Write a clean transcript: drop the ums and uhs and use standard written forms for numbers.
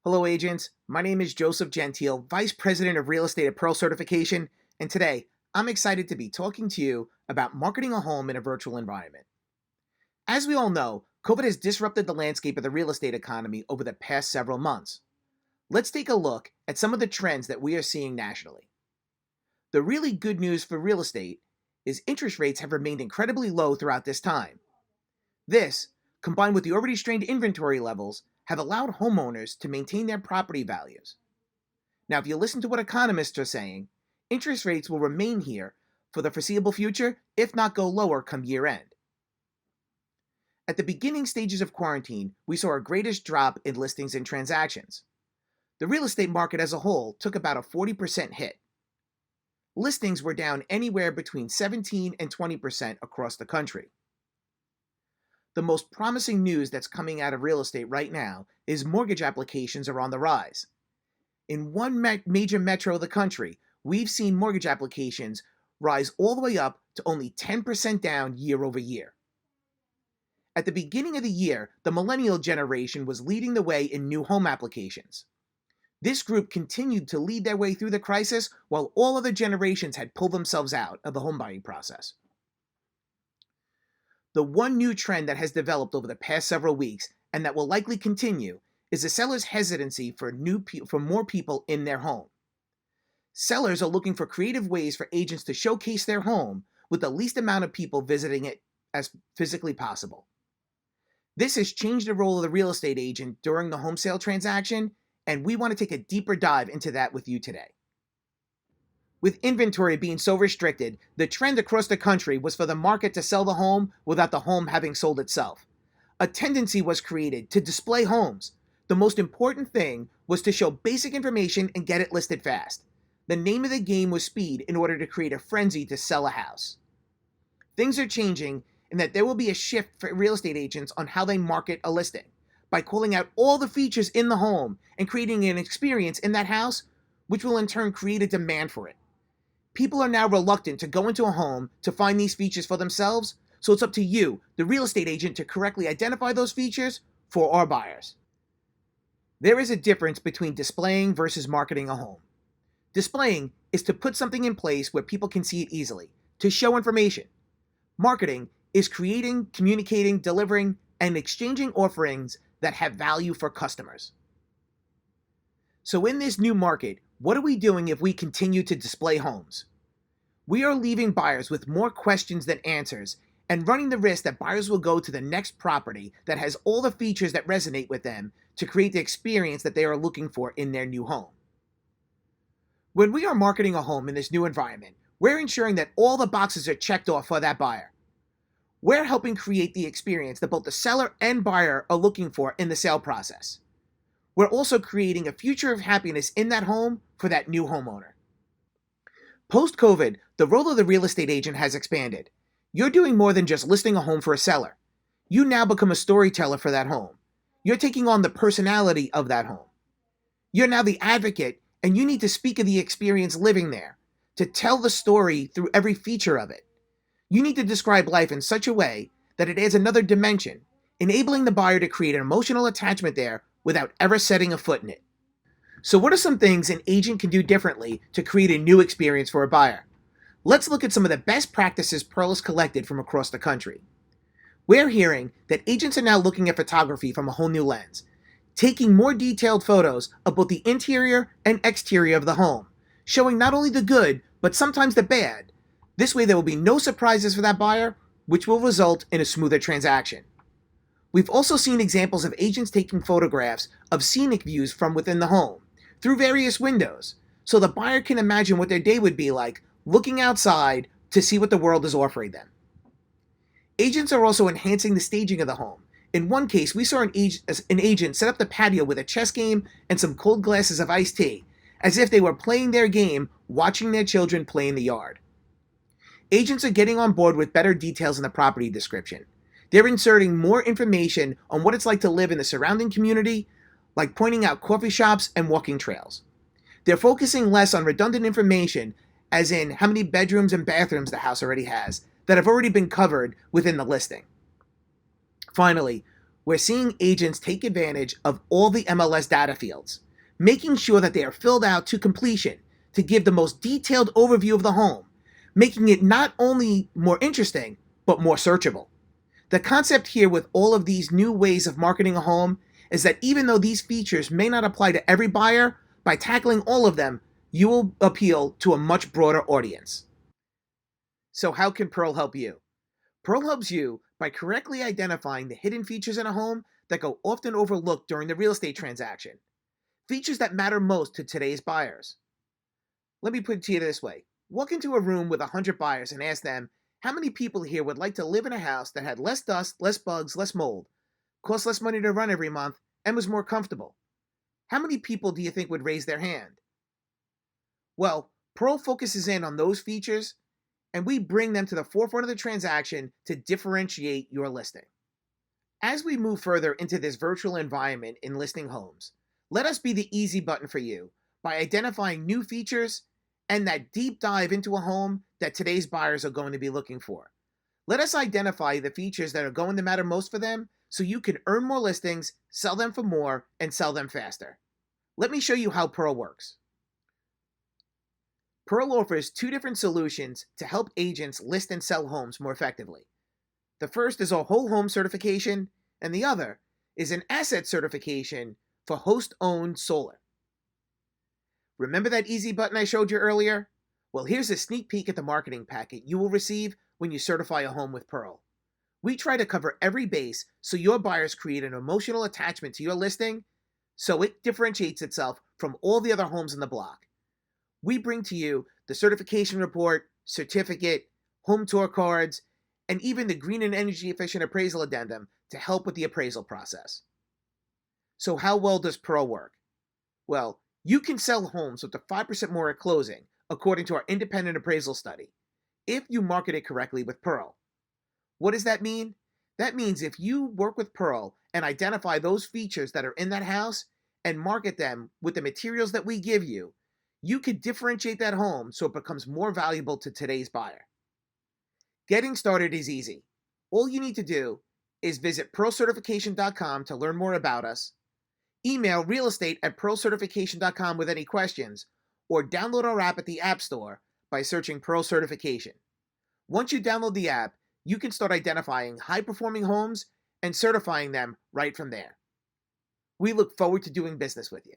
Hello, agents. My name is Joseph Gentile, Vice President of Real Estate at Pearl Certification, and today I'm excited to be talking to you about marketing a home in a virtual environment. As we all know, COVID has disrupted the landscape of the real estate economy over the past several months. Let's take a look at some of the trends that we are seeing nationally. The really good news for real estate is interest rates have remained incredibly low throughout this time. This, combined with the already strained inventory levels, have allowed homeowners to maintain their property values. Now, if you listen to what economists are saying, interest rates will remain here for the foreseeable future, if not go lower come year end. At the beginning stages of quarantine, we saw our greatest drop in listings and transactions. The real estate market as a whole took about a 40% hit. Listings were down anywhere between 17 and 20% across the country. The most promising news that's coming out of real estate right now is mortgage applications are on the rise. In one major metro of the country, we've seen mortgage applications rise all the way up to only 10% down year over year. At the beginning of the year, the millennial generation was leading the way in new home applications. This group continued to lead their way through the crisis while all other generations had pulled themselves out of the home buying process. The one new trend that has developed over the past several weeks, and that will likely continue, is the seller's hesitancy for more people in their home. Sellers are looking for creative ways for agents to showcase their home with the least amount of people visiting it as physically possible. This has changed the role of the real estate agent during the home sale transaction, and we want to take a deeper dive into that with you today. With inventory being so restricted, the trend across the country was for the market to sell the home without the home having sold itself. A tendency was created to display homes. The most important thing was to show basic information and get it listed fast. The name of the game was speed in order to create a frenzy to sell a house. Things are changing in that there will be a shift for real estate agents on how they market a listing by calling out all the features in the home and creating an experience in that house, which will in turn create a demand for it. People are now reluctant to go into a home to find these features for themselves, so it's up to you, the real estate agent, to correctly identify those features for our buyers. There is a difference between displaying versus marketing a home. Displaying is to put something in place where people can see it easily, to show information. Marketing is creating, communicating, delivering, and exchanging offerings that have value for customers. So in this new market, what are we doing if we continue to display homes? We are leaving buyers with more questions than answers and running the risk that buyers will go to the next property that has all the features that resonate with them to create the experience that they are looking for in their new home. When we are marketing a home in this new environment, we're ensuring that all the boxes are checked off for that buyer. We're helping create the experience that both the seller and buyer are looking for in the sale process. We're also creating a future of happiness in that home for that new homeowner. Post-COVID, the role of the real estate agent has expanded. You're doing more than just listing a home for a seller. You now become a storyteller for that home. You're taking on the personality of that home. You're now the advocate, and you need to speak of the experience living there, to tell the story through every feature of it. You need to describe life in such a way that it adds another dimension, enabling the buyer to create an emotional attachment there without ever setting a foot in it. So what are some things an agent can do differently to create a new experience for a buyer? Let's look at some of the best practices Pearl has collected from across the country. We're hearing that agents are now looking at photography from a whole new lens, taking more detailed photos of both the interior and exterior of the home, showing not only the good, but sometimes the bad. This way there will be no surprises for that buyer, which will result in a smoother transaction. We've also seen examples of agents taking photographs of scenic views from within the home, through various windows, so the buyer can imagine what their day would be like looking outside to see what the world is offering them. Agents are also enhancing the staging of the home. In one case, we saw an agent set up the patio with a chess game and some cold glasses of iced tea, as if they were playing their game, watching their children play in the yard. Agents are getting on board with better details in the property description. They're inserting more information on what it's like to live in the surrounding community, like pointing out coffee shops and walking trails. They're focusing less on redundant information, as in how many bedrooms and bathrooms the house already has, that have already been covered within the listing. Finally, we're seeing agents take advantage of all the MLS data fields, making sure that they are filled out to completion to give the most detailed overview of the home, making it not only more interesting, but more searchable. The concept here with all of these new ways of marketing a home is that even though these features may not apply to every buyer, by tackling all of them, you will appeal to a much broader audience. So how can Pearl help you? Pearl helps you by correctly identifying the hidden features in a home that go often overlooked during the real estate transaction. Features that matter most to today's buyers. Let me put it to you this way. Walk into a room with 100 buyers and ask them, how many people here would like to live in a house that had less dust, less bugs, less mold, cost less money to run every month, and was more comfortable? How many people do you think would raise their hand? Well, Pearl focuses in on those features, and we bring them to the forefront of the transaction to differentiate your listing. As we move further into this virtual environment in listing homes, let us be the easy button for you by identifying new features and that deep dive into a home that today's buyers are going to be looking for. Let us identify the features that are going to matter most for them so you can earn more listings, sell them for more, and sell them faster. Let me show you how Pearl works. Pearl offers two different solutions to help agents list and sell homes more effectively. The first is a whole home certification, and the other is an asset certification for host-owned solar. Remember that easy button I showed you earlier? Well, here's a sneak peek at the marketing packet you will receive when you certify a home with Pearl. We try to cover every base so your buyers create an emotional attachment to your listing so it differentiates itself from all the other homes in the block. We bring to you the certification report, certificate, home tour cards, and even the green and energy efficient appraisal addendum to help with the appraisal process. So how well does Pearl work? Well, you can sell homes up to 5% more at closing, according to our independent appraisal study, if you market it correctly with Pearl. What does that mean? That means if you work with Pearl and identify those features that are in that house and market them with the materials that we give you, you could differentiate that home so it becomes more valuable to today's buyer. Getting started is easy. All you need to do is visit pearlcertification.com to learn more about us, email realestate@pearlcertification.com with any questions, or download our app at the App Store by searching Pearl Certification. Once you download the app, you can start identifying high-performing homes and certifying them right from there. We look forward to doing business with you.